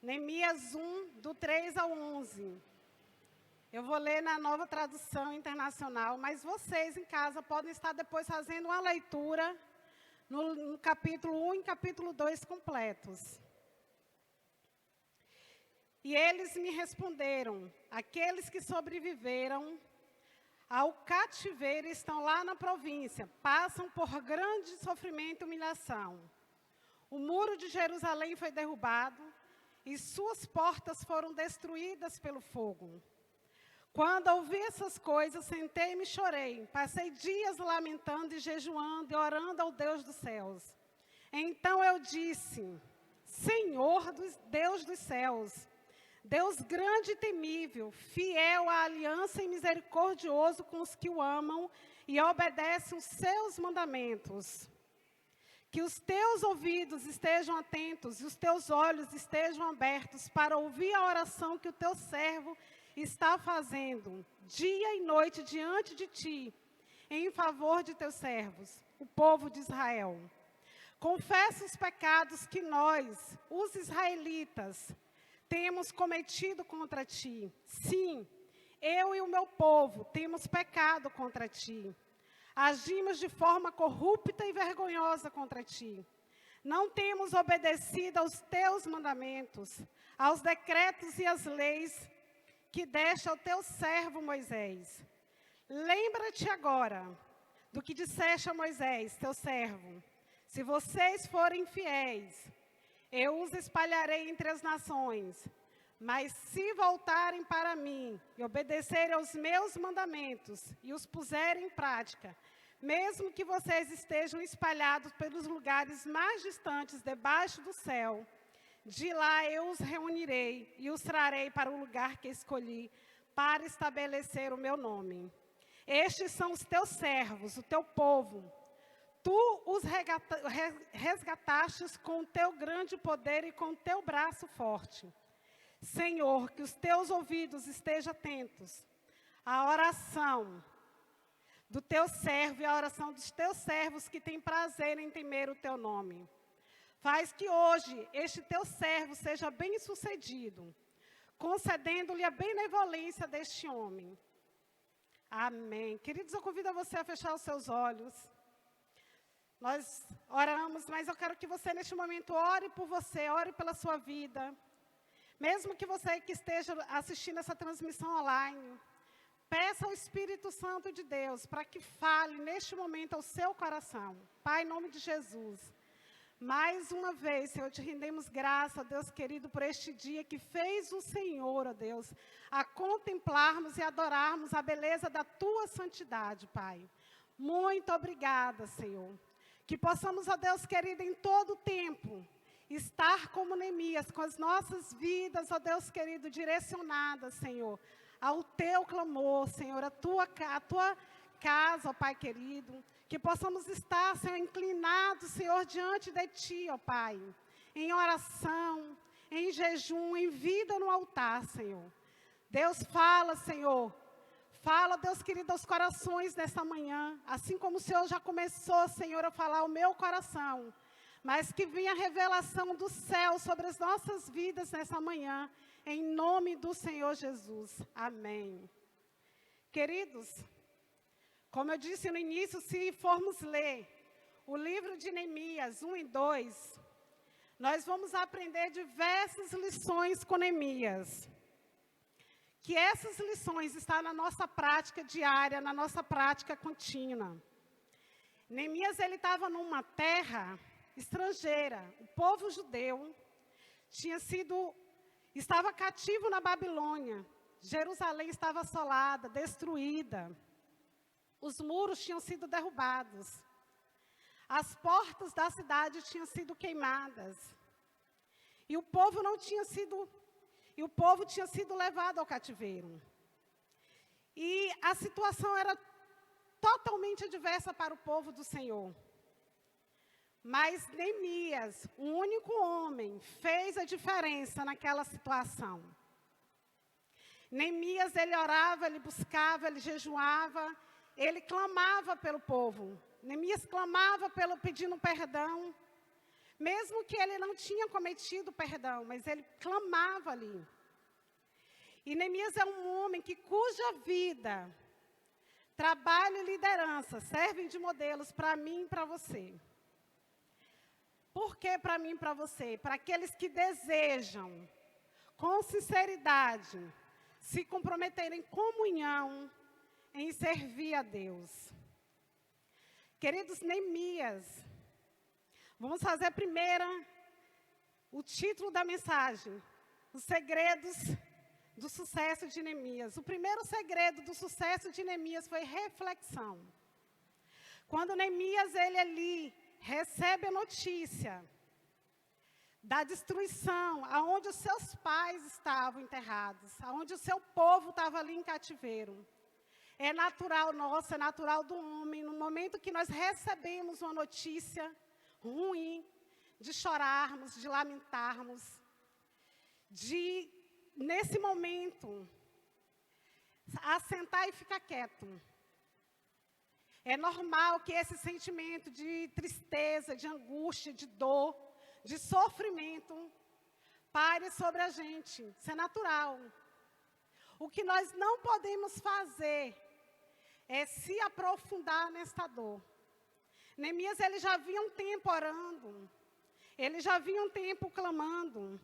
Neemias 1, do 3 ao 11. Eu vou ler na Nova Tradução Internacional, mas vocês em casa podem estar depois fazendo uma leitura no capítulo 1 e capítulo 2 completos. E eles me responderam: aqueles que sobreviveram ao cativeiro estão lá na província, passam por grande sofrimento e humilhação. O muro de Jerusalém foi derrubado e suas portas foram destruídas pelo fogo. Quando ouvi essas coisas, sentei-me e chorei. Passei dias lamentando e jejuando e orando ao Deus dos céus. Então eu disse: Senhor, Deus dos céus, Deus grande e temível, fiel à aliança e misericordioso com os que o amam e obedecem os seus mandamentos. Que os teus ouvidos estejam atentos e os teus olhos estejam abertos para ouvir a oração que o teu servo está fazendo, dia e noite diante de ti, em favor de teus servos, o povo de Israel. Confessa os pecados que nós, os israelitas, temos cometido contra ti. Sim, eu e o meu povo temos pecado contra ti. Agimos de forma corrupta e vergonhosa contra ti. Não temos obedecido aos teus mandamentos, aos decretos e às leis que deste ao teu servo Moisés. Lembra-te agora do que disseste a Moisés, teu servo. Se vocês forem fiéis, eu os espalharei entre as nações. Mas se voltarem para mim e obedecerem aos meus mandamentos e os puserem em prática, mesmo que vocês estejam espalhados pelos lugares mais distantes debaixo do céu, de lá eu os reunirei e os trarei para o lugar que escolhi para estabelecer o meu nome. Estes são os teus servos, o teu povo. Tu os resgatastes com o teu grande poder e com o teu braço forte. Senhor, que os teus ouvidos estejam atentos à oração do teu servo e à oração dos teus servos que têm prazer em temer o teu nome. Faz que hoje este teu servo seja bem-sucedido, concedendo-lhe a benevolência deste homem. Amém. Queridos, eu convido a você a fechar os seus olhos. Nós oramos, mas eu quero que você, neste momento, ore por você, ore pela sua vida. Mesmo que você que esteja assistindo essa transmissão online, peça ao Espírito Santo de Deus para que fale neste momento ao seu coração. Pai, em nome de Jesus, mais uma vez, Senhor, te rendemos graça, Deus querido, por este dia que fez o Senhor, ó Deus, a contemplarmos e adorarmos a beleza da tua santidade, Pai. Muito obrigada, Senhor. Que possamos, ó Deus querido, em todo o tempo, estar como Neemias, com as nossas vidas, ó Deus querido, direcionadas, Senhor, ao teu clamor, Senhor, a tua casa, ó Pai querido, que possamos estar, Senhor, inclinados, Senhor, diante de ti, ó Pai, em oração, em jejum, em vida no altar, Senhor. Deus fala, Senhor, fala, Deus querido, aos corações nessa manhã, assim como o Senhor já começou, Senhor, a falar ao meu coração, mas que venha a revelação do céu sobre as nossas vidas nessa manhã, em nome do Senhor Jesus. Amém. Queridos, como eu disse no início, se formos ler o livro de Neemias 1 e 2, nós vamos aprender diversas lições com Neemias. Que essas lições estão na nossa prática diária, na nossa prática contínua. Neemias, ele estava numa terra estrangeira. O povo judeu estava cativo na Babilônia. Jerusalém estava assolada, destruída. Os muros tinham sido derrubados. As portas da cidade tinham sido queimadas. E o povo tinha sido levado ao cativeiro. E a situação era totalmente adversa para o povo do Senhor. Mas Neemias, um único homem, fez a diferença naquela situação. Neemias, ele orava, ele buscava, ele jejuava, ele clamava pelo povo. Neemias clamava pedindo perdão, Mesmo que ele não tinha cometido perdão, mas ele clamava ali. E Neemias é um homem cuja vida, trabalho e liderança servem de modelos para mim e para você. Por que para mim e para você? Para aqueles que desejam, com sinceridade, se comprometerem em comunhão, em servir a Deus. Queridos, Neemias, vamos fazer o título da mensagem, os segredos do sucesso de Neemias. O primeiro segredo do sucesso de Neemias foi reflexão. Quando Neemias, ele ali, recebe a notícia da destruição, aonde os seus pais estavam enterrados, aonde o seu povo estava ali em cativeiro. É natural nosso, é natural do homem, no momento que nós recebemos uma notícia ruim, de chorarmos, de lamentarmos, nesse momento, assentar e ficar quieto. É normal que esse sentimento de tristeza, de angústia, de dor, de sofrimento, pare sobre a gente. Isso é natural. O que nós não podemos fazer é se aprofundar nesta dor. Neemias, ele já vinha um tempo orando, ele já vinha um tempo clamando.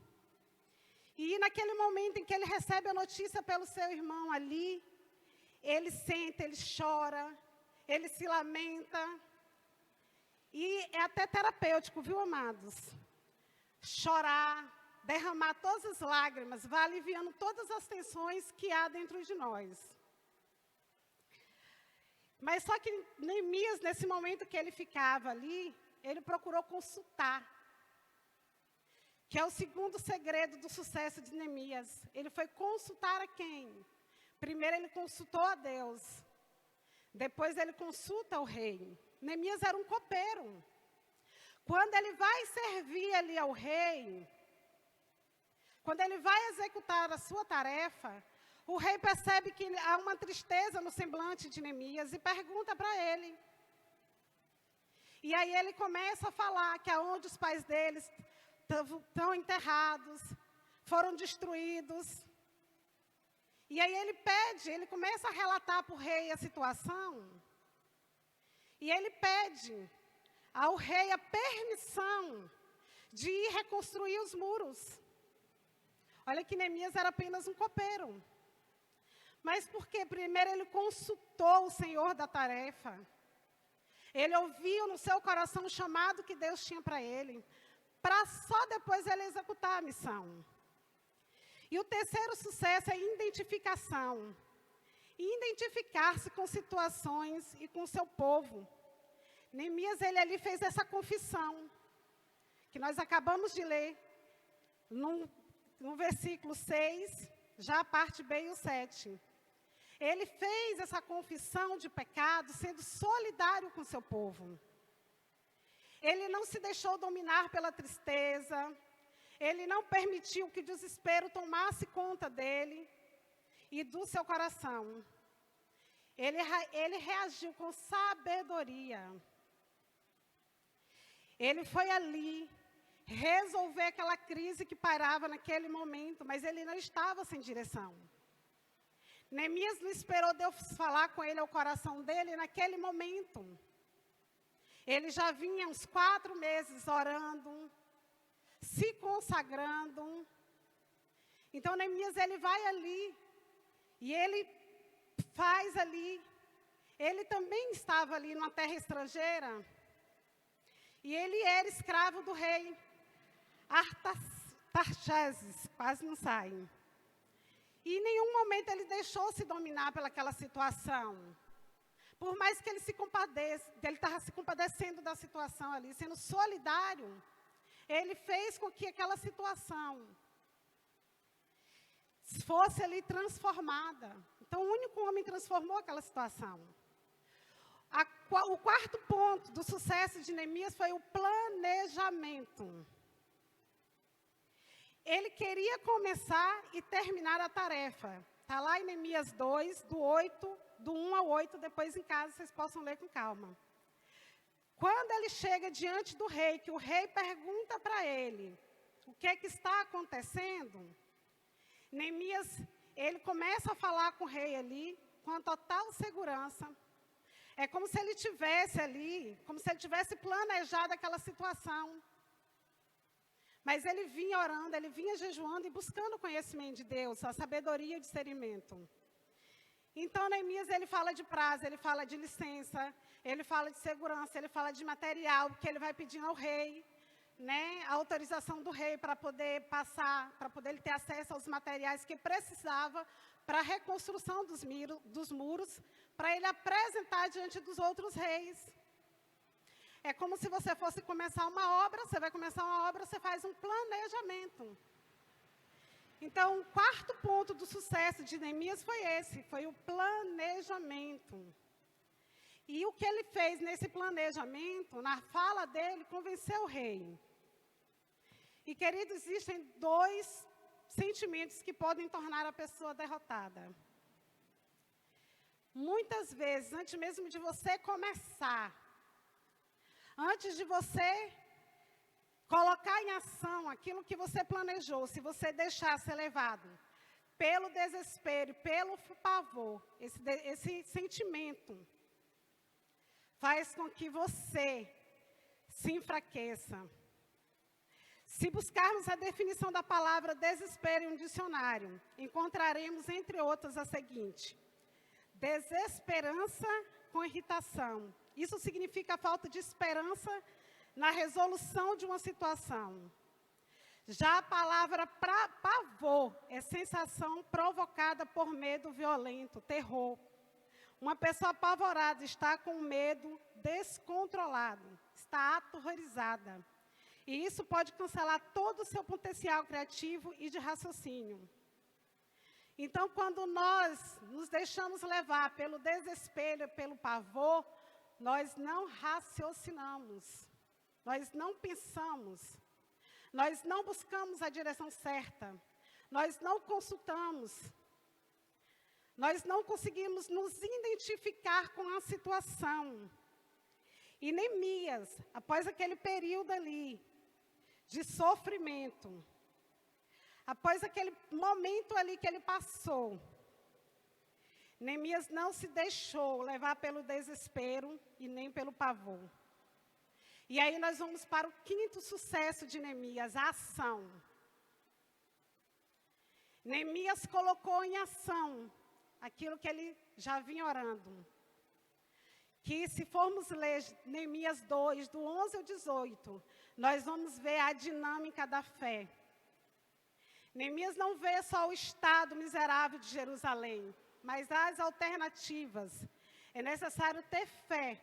E naquele momento em que ele recebe a notícia pelo seu irmão ali, ele senta, ele chora, ele se lamenta. E é até terapêutico, viu, amados? Chorar, derramar todas as lágrimas, vai aliviando todas as tensões que há dentro de nós. Mas só que Neemias, nesse momento que ele ficava ali, ele procurou consultar. Que é o segundo segredo do sucesso de Neemias. Ele foi consultar a quem? Primeiro ele consultou a Deus. Depois ele consulta o rei. Neemias era um copeiro. Quando ele vai servir ali ao rei, quando ele vai executar a sua tarefa, o rei percebe que há uma tristeza no semblante de Neemias e pergunta para ele. E aí ele começa a falar que aonde os pais deles estão enterrados, foram destruídos. E aí ele começa a relatar para o rei a situação. E ele pede ao rei a permissão de ir reconstruir os muros. Olha que Neemias era apenas um copeiro. Mas porque primeiro ele consultou o Senhor da tarefa. Ele ouviu no seu coração o chamado que Deus tinha para ele, para só depois ele executar a missão. E o terceiro sucesso é identificação. Identificar-se com situações e com o seu povo. Neemias, ele ali fez essa confissão, que nós acabamos de ler, no versículo 6, já a parte B e o 7. Ele fez essa confissão de pecado sendo solidário com o seu povo. Ele não se deixou dominar pela tristeza, ele não permitiu que o desespero tomasse conta dele e do seu coração. Ele reagiu com sabedoria. Ele foi ali resolver aquela crise que pairava naquele momento, mas ele não estava sem direção. Neemias não esperou Deus falar com ele ao coração dele naquele momento. Ele já vinha uns 4 meses orando, se consagrando. Então Neemias, ele vai ali, e ele faz ali. Ele também estava ali numa terra estrangeira, e ele era escravo do rei Artaxerxes, quase não sai. E em nenhum momento ele deixou-se dominar pelaquela situação. Por mais que ele ele estava se compadecendo da situação ali, sendo solidário, ele fez com que aquela situação fosse ali transformada. Então, o único homem transformou aquela situação. O quarto ponto do sucesso de Neemias foi o planejamento. Ele queria começar e terminar a tarefa. Está lá em Neemias 2, do 1 ao 8, depois em casa vocês possam ler com calma. Quando ele chega diante do rei, que o rei pergunta para ele o que é que está acontecendo, Neemias, ele começa a falar com o rei ali, com a total segurança. É como se ele tivesse ali, como se ele tivesse planejado aquela situação. Mas ele vinha orando, ele vinha jejuando e buscando o conhecimento de Deus, a sabedoria e o discernimento. Então, Neemias, ele fala de prazo, ele fala de licença, ele fala de segurança, ele fala de material, que ele vai pedindo ao rei, né, a autorização do rei para poder passar, para poder ele ter acesso aos materiais que precisava para a reconstrução dos muros, para ele apresentar diante dos outros reis. É como se você fosse começar uma obra, você vai começar uma obra, você faz um planejamento. Então, o quarto ponto do sucesso de Neemias foi esse, foi o planejamento. E o que ele fez nesse planejamento, na fala dele, convenceu o rei. E, queridos, existem 2 sentimentos que podem tornar a pessoa derrotada. Muitas vezes, antes mesmo de você começar, antes de você colocar em ação aquilo que você planejou, se você deixar ser levado pelo desespero, pelo pavor, esse sentimento faz com que você se enfraqueça. Se buscarmos a definição da palavra desespero em um dicionário, encontraremos, entre outras, a seguinte: desesperança com irritação. Isso significa falta de esperança na resolução de uma situação. Já a palavra pavor é sensação provocada por medo violento, terror. Uma pessoa apavorada está com medo descontrolado, está aterrorizada. E isso pode cancelar todo o seu potencial criativo e de raciocínio. Então, quando nós nos deixamos levar pelo desespero, pelo pavor, nós não raciocinamos, nós não pensamos, nós não buscamos a direção certa, nós não consultamos, nós não conseguimos nos identificar com a situação. E Neemias, após aquele período ali de sofrimento, após aquele momento ali que ele passou, Neemias não se deixou levar pelo desespero e nem pelo pavor. E aí nós vamos para o quinto sucesso de Neemias, a ação. Neemias colocou em ação aquilo que ele já vinha orando. Que se formos ler Neemias 2, do 11 ao 18, nós vamos ver a dinâmica da fé. Neemias não vê só o estado miserável de Jerusalém, mas as alternativas. É necessário ter fé,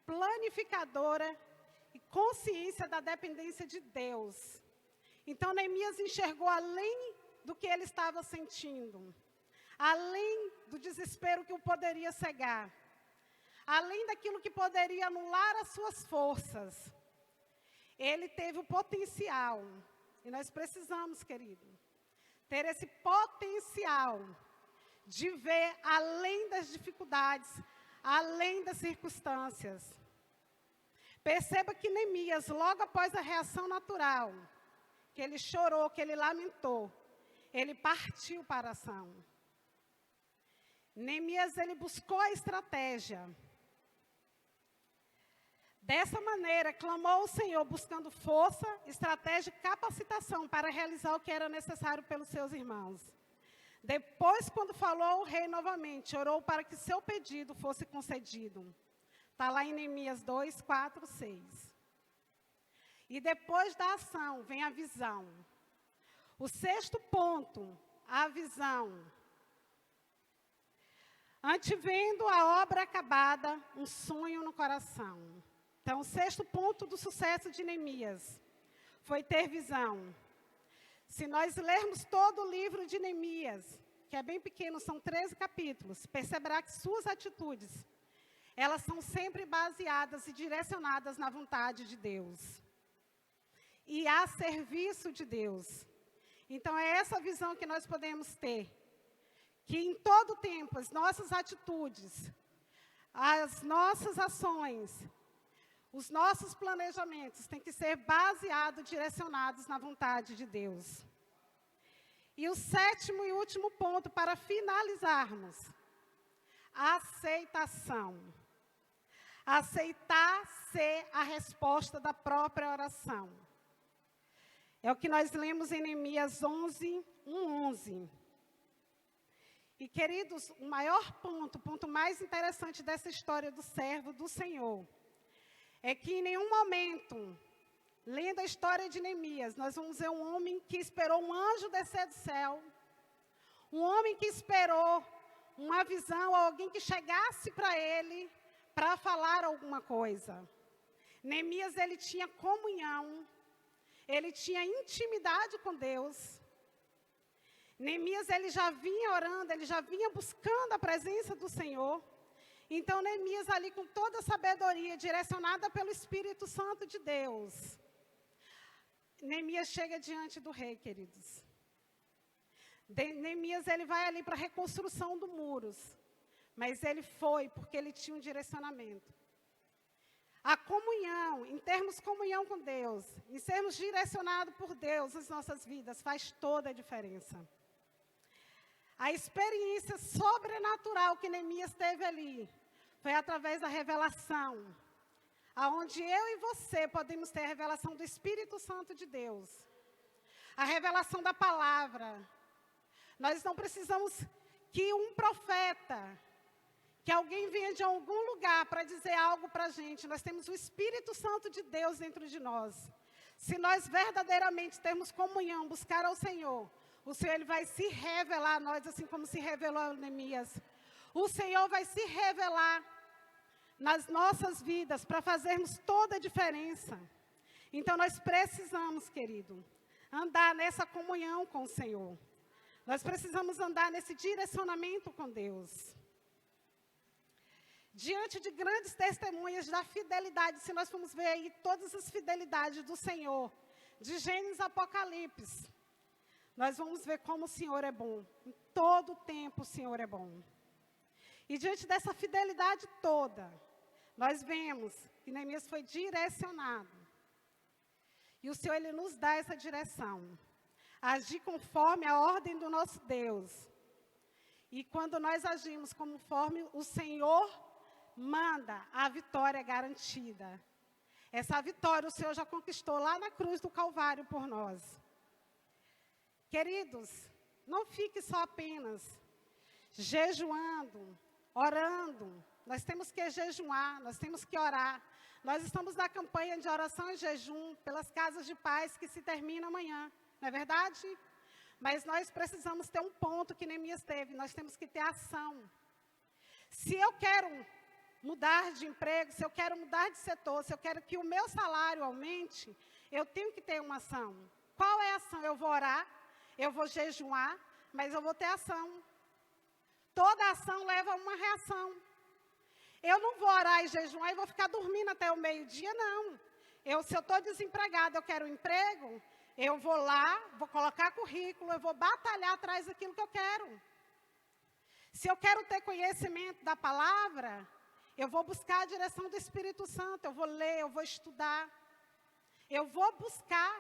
planificadora e consciência da dependência de Deus. Então, Neemias enxergou além do que ele estava sentindo, além do desespero que o poderia cegar, além daquilo que poderia anular as suas forças. Ele teve o potencial, e nós precisamos, querido, ter esse potencial de ver além das dificuldades, além das circunstâncias. Perceba que Neemias, logo após a reação natural, que ele chorou, que ele lamentou, ele partiu para a ação. Neemias, ele buscou a estratégia. Dessa maneira, clamou ao Senhor, buscando força, estratégia e capacitação para realizar o que era necessário pelos seus irmãos. Depois, quando falou ao rei novamente, orou para que seu pedido fosse concedido. Está lá em Neemias 2, 4, 6. E depois da ação, vem a visão. O sexto ponto, a visão. Antevendo a obra acabada, um sonho no coração. Então, o sexto ponto do sucesso de Neemias foi ter visão. Se nós lermos todo o livro de Neemias, que é bem pequeno, são 13 capítulos, perceberá que suas atitudes, elas são sempre baseadas e direcionadas na vontade de Deus. E a serviço de Deus. Então, é essa visão que nós podemos ter. Que em todo tempo, as nossas atitudes, as nossas ações, Os nossos planejamentos têm que ser baseados, direcionados na vontade de Deus. E o sétimo e último ponto, para finalizarmos, aceitação. Aceitar ser a resposta da própria oração. É o que nós lemos em Neemias 11, 1:11. E, queridos, o maior ponto, o ponto mais interessante dessa história do servo do Senhor, é que em nenhum momento, lendo a história de Neemias, nós vamos ver um homem que esperou um anjo descer do céu, um homem que esperou uma visão, alguém que chegasse para ele, para falar alguma coisa. Neemias, ele tinha comunhão, ele tinha intimidade com Deus. Neemias, ele já vinha orando, ele já vinha buscando a presença do Senhor. Então, Neemias ali com toda a sabedoria, direcionada pelo Espírito Santo de Deus. Neemias chega diante do rei, queridos. Neemias, ele vai ali para a reconstrução dos muros. Mas ele foi porque ele tinha um direcionamento. A comunhão, em termos de comunhão com Deus, em sermos direcionados por Deus nas nossas vidas, faz toda a diferença. A experiência sobrenatural que Neemias teve ali, foi através da revelação, aonde eu e você podemos ter a revelação do Espírito Santo de Deus, a revelação da palavra. Nós não precisamos que um profeta, que alguém venha de algum lugar para dizer algo para a gente. Nós temos o Espírito Santo de Deus dentro de nós. Se nós verdadeiramente termos comunhão, buscar ao Senhor, o Senhor ele vai se revelar a nós, assim como se revelou a Neemias. O Senhor vai se revelar nas nossas vidas para fazermos toda a diferença. Então nós precisamos, querido, andar nessa comunhão com o Senhor. Nós precisamos andar nesse direcionamento com Deus. Diante de grandes testemunhas da fidelidade, se nós formos ver aí todas as fidelidades do Senhor, de Gênesis a Apocalipse, nós vamos ver como o Senhor é bom. Em todo o tempo o Senhor é bom. E diante dessa fidelidade toda, nós vemos que Neemias foi direcionado. E o Senhor, ele nos dá essa direção. Agir conforme a ordem do nosso Deus. E quando nós agimos conforme o Senhor manda, a vitória é garantida. Essa vitória o Senhor já conquistou lá na cruz do Calvário por nós. Queridos, não fique só apenas jejuando, orando. Nós temos que jejuar, nós temos que orar. Nós estamos na campanha de oração e jejum pelas casas de paz que se termina amanhã. Não é verdade? Mas nós precisamos ter um ponto que Neemias teve. Nós temos que ter ação. Se eu quero mudar de emprego, se eu quero mudar de setor, se eu quero que o meu salário aumente, eu tenho que ter uma ação. Qual é a ação? Eu vou orar, eu vou jejuar, mas eu vou ter ação. Toda ação leva a uma reação. Eu não vou orar e jejuar e vou ficar dormindo até o meio-dia, não. Se eu estou desempregada, eu quero um emprego, eu vou lá, vou colocar currículo, eu vou batalhar atrás daquilo que eu quero. Se eu quero ter conhecimento da palavra, eu vou buscar a direção do Espírito Santo, eu vou ler, eu vou estudar. Eu vou buscar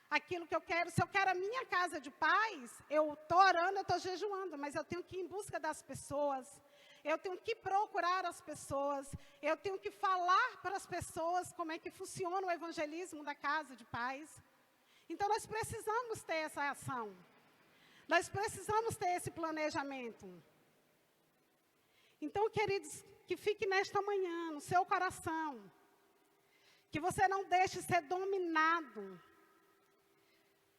aquilo que eu quero. Se eu quero a minha casa de paz, eu estou orando, eu estou jejuando, mas eu tenho que ir em busca das pessoas. Eu tenho que procurar as pessoas. Eu tenho que falar para as pessoas como é que funciona o evangelismo da casa de paz. Então, nós precisamos ter essa ação. Nós precisamos ter esse planejamento. Então, queridos, que fique nesta manhã, no seu coração, que você não deixe ser dominado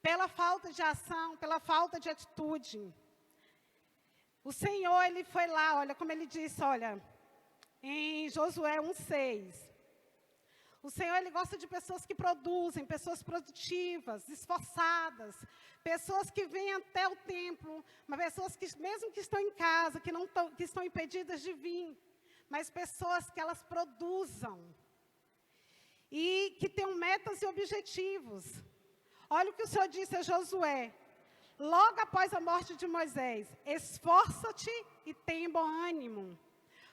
pela falta de ação, pela falta de atitude. O Senhor, ele foi lá, olha, como ele disse, olha, em Josué 1:6. O Senhor, ele gosta de pessoas que produzem, pessoas produtivas, esforçadas, pessoas que vêm até o templo, mas pessoas que, mesmo que estão em casa, que estão impedidas de vir, mas pessoas que elas produzam e que tenham metas e objetivos. Olha o que o Senhor disse a Josué, logo após a morte de Moisés: esforça-te e tenha bom ânimo,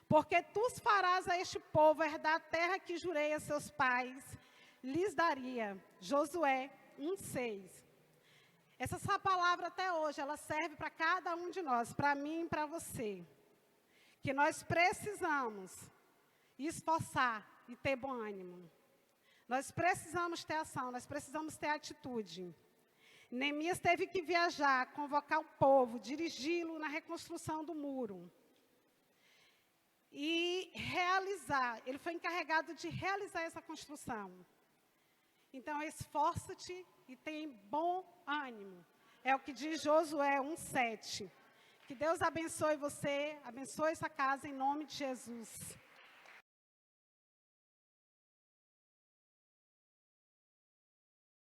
Porque tu farás a este povo herdar a terra que jurei a seus pais, lhes daria. Josué 1:6. Essa palavra até hoje, ela serve para cada um de nós, para mim e para você. Que nós precisamos esforçar e ter bom ânimo. Nós precisamos ter ação, nós precisamos ter atitude. Neemias teve que viajar, convocar o povo, dirigi-lo na reconstrução do muro. E realizar, ele foi encarregado de realizar essa construção. Então, esforça-te e tem bom ânimo. É o que diz Josué 1:7. Que Deus abençoe você, abençoe essa casa em nome de Jesus.